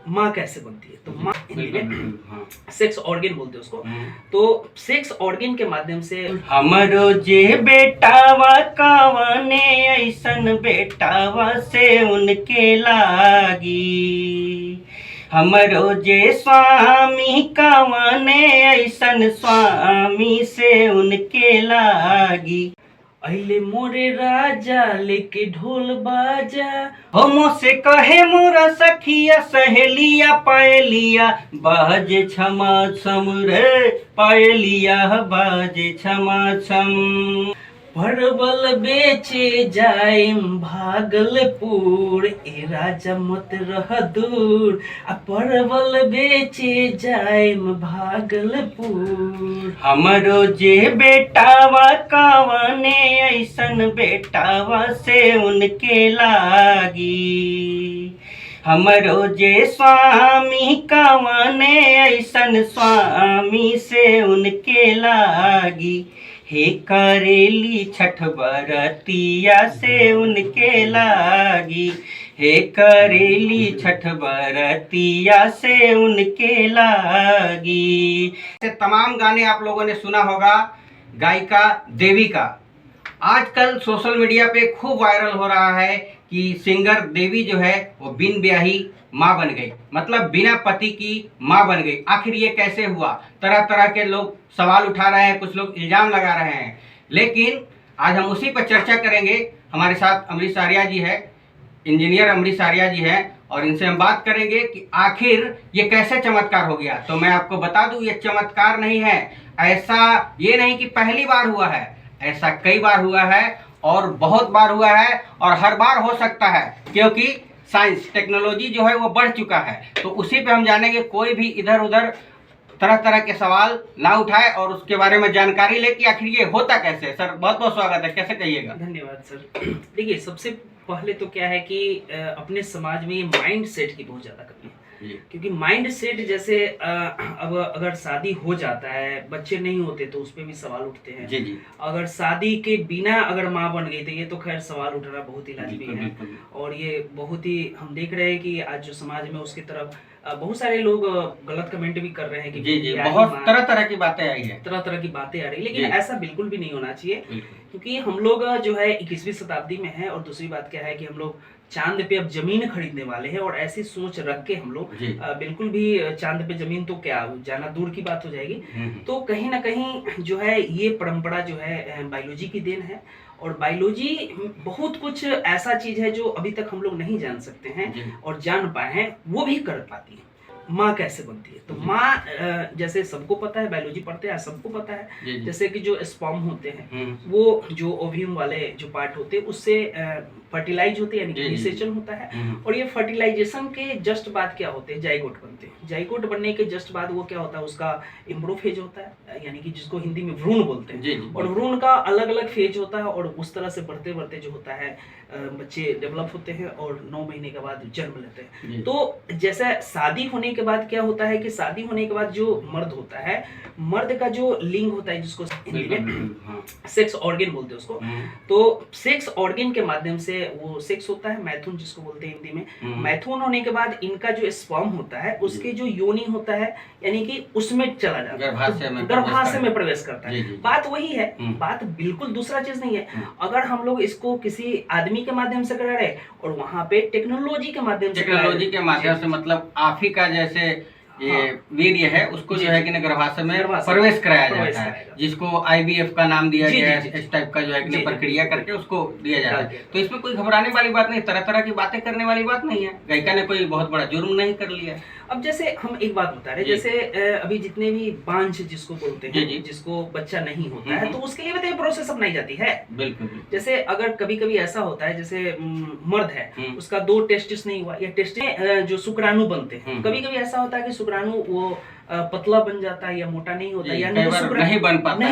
माँ कैसे बनती है। तो माँ हिंदी में सेक्स ऑर्गन बोलते हैं उसको। तो सेक्स ऑर्गन के माध्यम से हमरो जे बेटावा कावने ऐसन बेटावा से उनके लागी, हमरो जे स्वामी कावने ऐसन स्वामी से उनके लागी। अले मोरे राजा लेके ढोल बाजा, होमो से कहे मोरा सखिया सहेलिया पायलिया बाजे क्षमा छम रे, पायलिया बाजे क्षमा छम। परवल बेचे जाएम भागलपुर, ए राजा मत रह दूर। परवल बेचे जाएम भागलपुर। हमरो जे बेटावा कावने ऐसन बेटावा से उनके लागी, हमरो जे स्वामी कावने ऐसन स्वामी से उनके लागी। हे करेली छठ बरतिया से उनके लागी, हे करेली छठ बरतिया से उनके लागी। तमाम गाने आप लोगों ने सुना होगा गायिका देवी का। आजकल सोशल मीडिया पे खूब वायरल हो रहा है कि सिंगर देवी जो है वो बिन ब्याही माँ बन गई, मतलब बिना पति की माँ बन गई। आखिर ये कैसे हुआ? तरह तरह के लोग सवाल उठा रहे हैं, कुछ लोग इल्जाम लगा रहे हैं, लेकिन आज हम उसी पर चर्चा करेंगे। हमारे साथ अमरीश आर्या जी है, इंजीनियर अमरीश आर्या जी है, और इनसे हम बात करेंगे कि आखिर ये कैसे चमत्कार हो गया। तो मैं आपको बता दूं, ये चमत्कार नहीं है, ऐसा ये नहीं कि पहली बार हुआ है, ऐसा कई बार हुआ है और बहुत बार हुआ है और हर बार हो सकता है, क्योंकि साइंस टेक्नोलॉजी जो है वो बढ़ चुका है। तो उसी पे हम जानेंगे। कोई भी इधर उधर तरह तरह के सवाल ना उठाए और उसके बारे में जानकारी ले कि आखिर ये होता कैसे। सर बहुत बहुत स्वागत है, कैसे कहिएगा? धन्यवाद सर। देखिए, सबसे पहले तो क्या है कि अपने समाज में माइंड सेट की बहुत ज्यादा कमी है। क्योंकि माइंड सेट जैसे अब अगर शादी हो जाता है, बच्चे नहीं होते तो उस पर भी सवाल उठते हैं। जी। अगर शादी के बिना अगर माँ बन गई तो ये तो खैर सवाल उठना बहुत ही लाजमी है। और ये बहुत ही हम देख रहे हैं कि आज जो समाज में उसकी तरफ बहुत सारे लोग गलत कमेंट भी कर रहे हैं कि जी बहुत तरह तरह की बातें आई है, तरह तरह की बातें आ रही है, लेकिन ऐसा बिल्कुल भी नहीं होना चाहिए। क्योंकि हम लोग जो है 21वीं शताब्दी में है, और दूसरी बात क्या है कि हम लोग चांद पे अब जमीन खरीदने वाले हैं, और ऐसी सोच रख के हम लोग बिल्कुल भी चांद पे जमीन तो क्या जाना दूर की बात हो जाएगी। तो कहीं ना कहीं जो है ये परंपरा जो है बायोलॉजी की देन है, और बायोलॉजी बहुत कुछ ऐसा चीज है जो अभी तक हम लोग नहीं जान सकते हैं, और जान पाए हैं वो भी कर पाती है। माँ कैसे बनती है। तो माँ जैसे सबको पता है, बायोलॉजी पढ़ते हैं सबको पता है, जैसे कि जो स्पर्म होते हैं वो जो ओव्यूम वाले जो पार्ट होते हैं उससे फर्टिलाइज होते हैं, यानी कि निषेचन होता है। और ये फर्टिलाइजेशन के जस्ट बाद क्या होते हैं, जाइगोट बनते हैं। जाइगोट बनने के जस्ट बाद वो क्या होता है, उसका एम्ब्रोफेज होता है, यानी कि जिसको हिंदी में भ्रूण बोलते हैं। और भ्रूण का अलग अलग फेज होता है, और उस तरह से बढ़ते बढ़ते जो होता है बच्चे डेवलप होते हैं और 9 महीने के बाद जन्म लेते हैं। तो जैसे शादी होने के बाद क्या होता है कि शादी होने के बाद जो मर्द होता है, मर्द का जो लिंग होता है जिसको हिंदी में सेक्स ऑर्गन बोलते हैं उसको। तो सेक्स ऑर्गन के माध्यम से वो सेक्स होता है, मैथुन जिसको बोलते हैं हिंदी में। मैथुन होने के बाद इनका जो स्पर्म होता है उसके जो योनि होता है, यानी कि उसमें चला जाता है, गर्भाशय में प्रवेश करता है। बात वही है, बात बिल्कुल दूसरा चीज नहीं है। अगर हम लोग इसको किसी आदमी के माध्यम से करा रहे और वहाँ पे टेक्नोलॉजी के माध्यम से मतलब आप ही का जैसे ये वीर्य है उसको जो है कि गर्भाशय में प्रवेश कराया जाता है, जिसको IVF का नाम दिया गया है। इस टाइप का जो है कि प्रक्रिया करके उसको दिया जाता है। तो इसमें कोई घबराने वाली बात नहीं, तरह तरह की बातें करने वाली बात नहीं है। गायिका ने कोई बहुत बड़ा जुर्म नहीं कर लिया। अब जैसे हम एक बात बता रहे, जैसे अभी जितने भी बांझ जिसको बोलते हैं, जिसको बच्चा नहीं होता है, तो उसके लिए भी तो प्रोसेस अपनाई जाती है। बिल्कुल। जैसे अगर कभी कभी ऐसा होता है, जैसे मर्द है उसका 2 टेस्टिस नहीं हुआ, या टेस्टिस जो शुक्राणु बनते हैं, कभी कभी ऐसा होता है कि शुक्राणु वो पतला बन जाता है या मोटा नहीं होता है, या नहीं बन पाता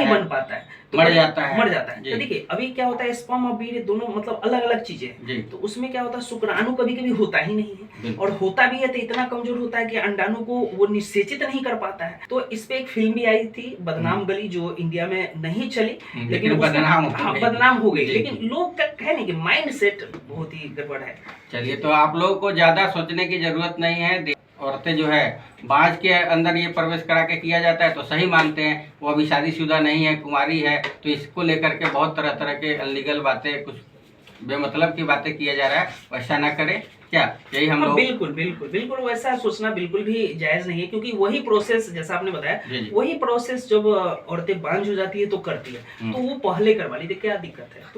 है, तो मर जाता है। तो देखिए अभी क्या होता है, स्पर्म और वीर्य दोनों मतलब अलग अलग चीजें हैं। तो उसमें क्या होता है, शुक्राणु कभी कभी होता ही नहीं है, और होता भी है तो इतना कमजोर होता है कि अंडाणु को वो निषेचित नहीं कर पाता है। तो इस पे एक फिल्म भी आई थी, बदनाम गली, जो इंडिया में नहीं चली, लेकिन बदनाम हो गई। लेकिन लोग का कहने की माइंड सेट बहुत ही गड़बड़ है। चलिए, तो आप लोगों को ज्यादा सोचने की जरूरत नहीं है, औरतें जो है बाज के अंदर ये प्रवेश करा के किया जाता है तो सही मानते हैं। वो अभी शादीशुदा नहीं है, कुंवारी है, तो इसको लेकर के बहुत तरह तरह के अनलीगल बातें, कुछ बेमतलब की बातें किया जा रहा है। वैसा ना करें, क्या यही हम लोग। बिल्कुल बिल्कुल बिल्कुल, वैसा सोचना बिल्कुल भी जायज नहीं है, क्योंकि वही प्रोसेस जैसा आपने बताया, जी। वही प्रोसेस जब औरतें बांझ हो जाती है तो करती है, तो वो पहले करवा ली, तो क्या दिक्कत है।